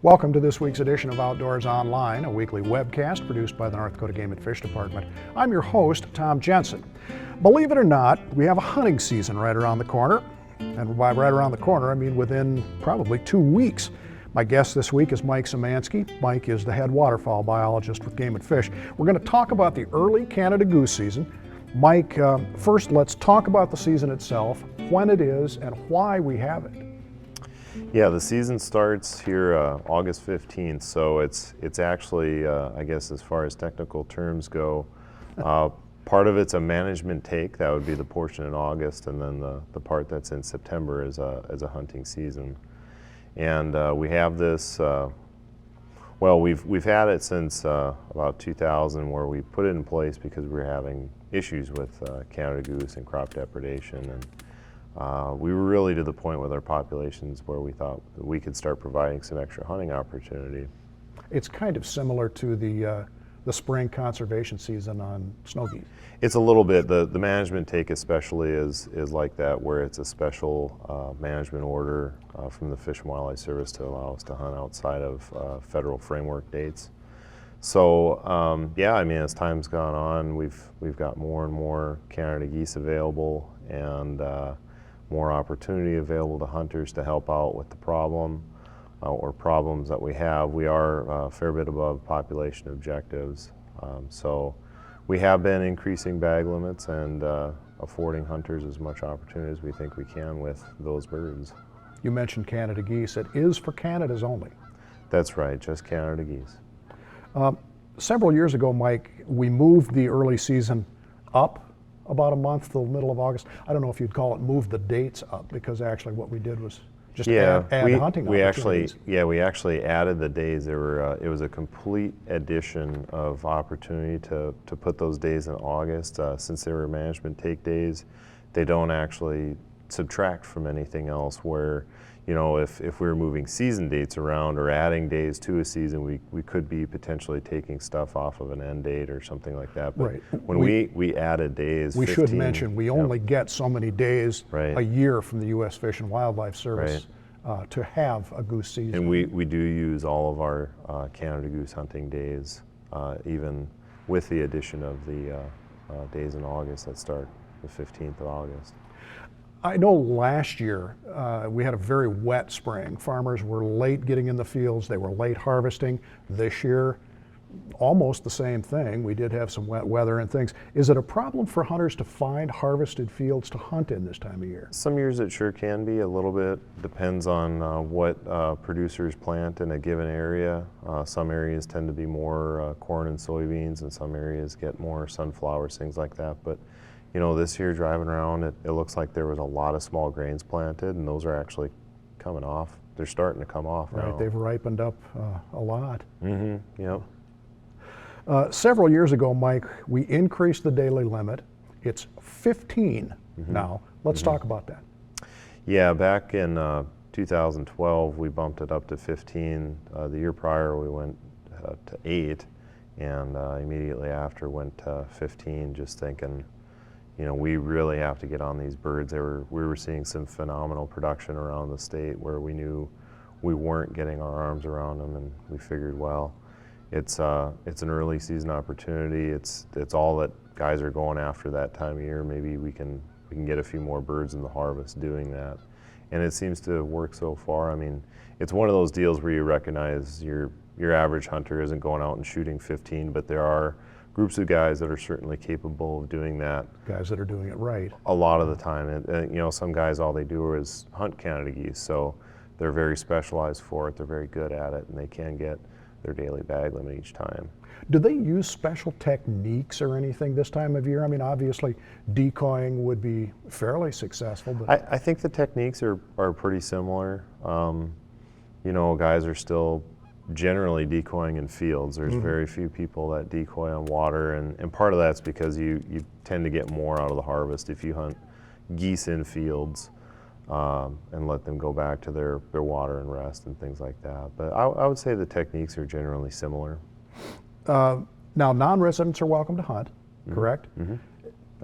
Welcome to this week's edition of Outdoors Online, a weekly webcast produced by the North Dakota Game and Fish Department. I'm your host, Tom Jensen. Believe it or not, we have a hunting season right around the corner. And by right around the corner, I mean within probably 2 weeks. My guest this week is Mike Szymanski. Mike is the head waterfowl biologist with Game and Fish. We're going to talk about the early Canada goose season. Mike, first let's talk about the season itself, when it is, and why we have it. Yeah, the season starts here August 15th, so it's actually, I guess as far as technical terms go, part of it's a management take, that would be the portion in August, and then the part that's in September is a hunting season. And we have this, well, we've had it since about 2000, where we put it in place because we were having issues with Canada goose and crop depredation, and we were really to the point with our populations where we thought that we could start providing some extra hunting opportunity. It's kind of similar to the spring conservation season on snow geese. It's a little bit. The management take especially is like that, where it's a special management order from the Fish and Wildlife Service to allow us to hunt outside of federal framework dates. So yeah, I mean, as time's gone on, we've got more and more Canada geese available, and more opportunity available to hunters to help out with the problem or problems that we have. We are a fair bit above population objectives. So we have been increasing bag limits and affording hunters as much opportunity as we think we can with those birds. You mentioned Canada geese. It is for Canadas only. That's right, just Canada geese. Several years ago, Mike, we moved the early season up about a month till the middle of August. I don't know if you'd call it move the dates up, because actually what we did was just add hunting opportunities. We actually added the days. There were it was a complete addition of opportunity to put those days in August. Since they were management take days, they don't actually subtract from anything else, where, you know, if we were moving season dates around or adding days to a season, we could be potentially taking stuff off of an end date or something like that. But right. When we added days, we 15, should mention we only get so many days a year from the U.S. Fish and Wildlife Service to have a goose season. And we do use all of our Canada goose hunting days, even with the addition of the days in August that start the 15th of August. I know last year we had a very wet spring. Farmers were late getting in the fields. They were late harvesting. This year, almost the same thing. We did have some wet weather and things. Is it a problem for hunters to find harvested fields to hunt in this time of year? Some years it sure can be. A little bit depends on what producers plant in a given area. Some areas tend to be more corn and soybeans, and some areas get more sunflowers, things like that. But you know, this year driving around, it looks like there was a lot of small grains planted, and those are actually coming off. They're starting to come off now. Right, they've ripened up a lot. Mm-hmm, yep. Several years ago, Mike, we increased the daily limit. It's 15 now. Let's talk about that. Yeah, back in 2012, we bumped it up to 15. The year prior, we went to 8, and immediately after went to 15, just thinking, you know, we really have to get on these birds. We were seeing some phenomenal production around the state where we knew we weren't getting our arms around them, and we figured, well, it's an early season opportunity. It's all that guys are going after that time of year. Maybe we can get a few more birds in the harvest doing that, and it seems to work so far. I mean, it's one of those deals where you recognize your average hunter isn't going out and shooting 15, but there are groups of guys that are certainly capable of doing that. Guys that are doing it right. A lot of the time. And you know, some guys, all they do is hunt Canada geese, so they're very specialized for it, they're very good at it, and they can get their daily bag limit each time. Do they use special techniques or anything this time of year? I mean, obviously decoying would be fairly successful, but I think the techniques are pretty similar. You know, guys are still generally decoying in fields. There's very few people that decoy on water, and part of that's because you tend to get more out of the harvest if you hunt geese in fields and let them go back to their water and rest and things like that. But I would say the techniques are generally similar. Now, non-residents are welcome to hunt, correct?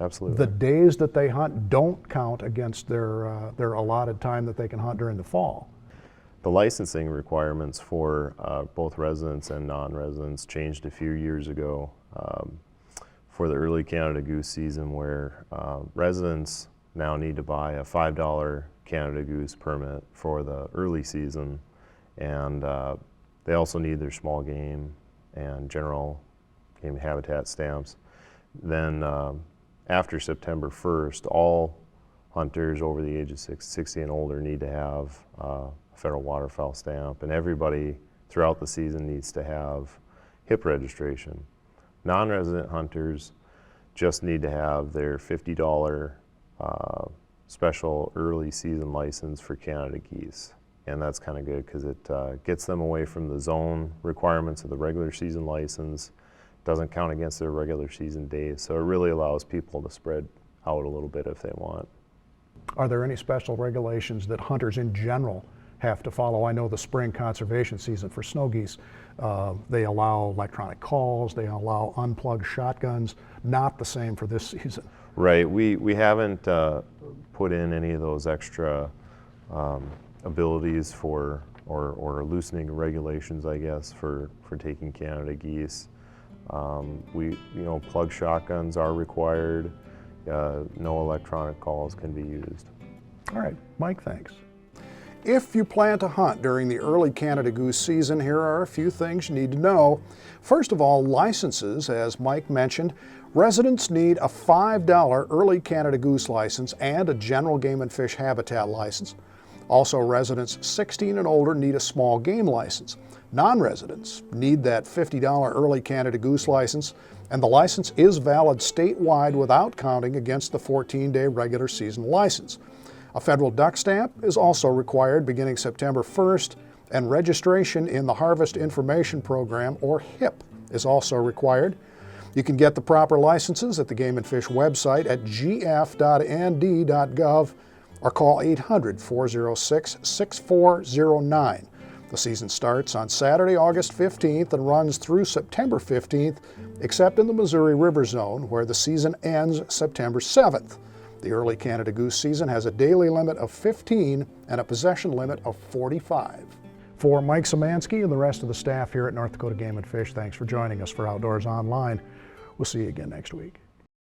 Absolutely. The days that they hunt don't count against their allotted time that they can hunt during the fall. The licensing requirements for both residents and non-residents changed a few years ago for the early Canada Goose season, where residents now need to buy a $5 Canada Goose permit for the early season, and they also need their small game and general game habitat stamps. Then after September 1st, all hunters over the age of 60 and older need to have a federal waterfowl stamp, and everybody throughout the season needs to have HIP registration. Non-resident hunters just need to have their $50 special early season license for Canada geese. And that's kind of good because it gets them away from the zone requirements of the regular season license, doesn't count against their regular season days. So it really allows people to spread out a little bit if they want. Are there any special regulations that hunters in general have to follow? I know the spring conservation season for snow geese, they allow electronic calls, they allow unplugged shotguns, not the same for this season. Right, we haven't put in any of those extra abilities for, or loosening regulations, I guess, for taking Canada geese. Plug shotguns are required. No electronic calls can be used. All right, Mike, thanks. If you plan to hunt during the early Canada Goose season, here are a few things you need to know. First of all, licenses, as Mike mentioned. Residents need a $5 early Canada Goose license and a general game and fish habitat license. Also, residents 16 and older need a small game license. Non-residents need that $50 early Canada Goose license, and the license is valid statewide without counting against the 14-day regular season license. A federal duck stamp is also required beginning September 1st, and registration in the Harvest Information Program, or HIP, is also required. You can get the proper licenses at the Game and Fish website at gf.nd.gov or call 800-406-6409. The season starts on Saturday, August 15th and runs through September 15th, except in the Missouri River Zone, where the season ends September 7th. The early Canada Goose season has a daily limit of 15 and a possession limit of 45. For Mike Szymanski and the rest of the staff here at North Dakota Game and Fish, thanks for joining us for Outdoors Online. We'll see you again next week.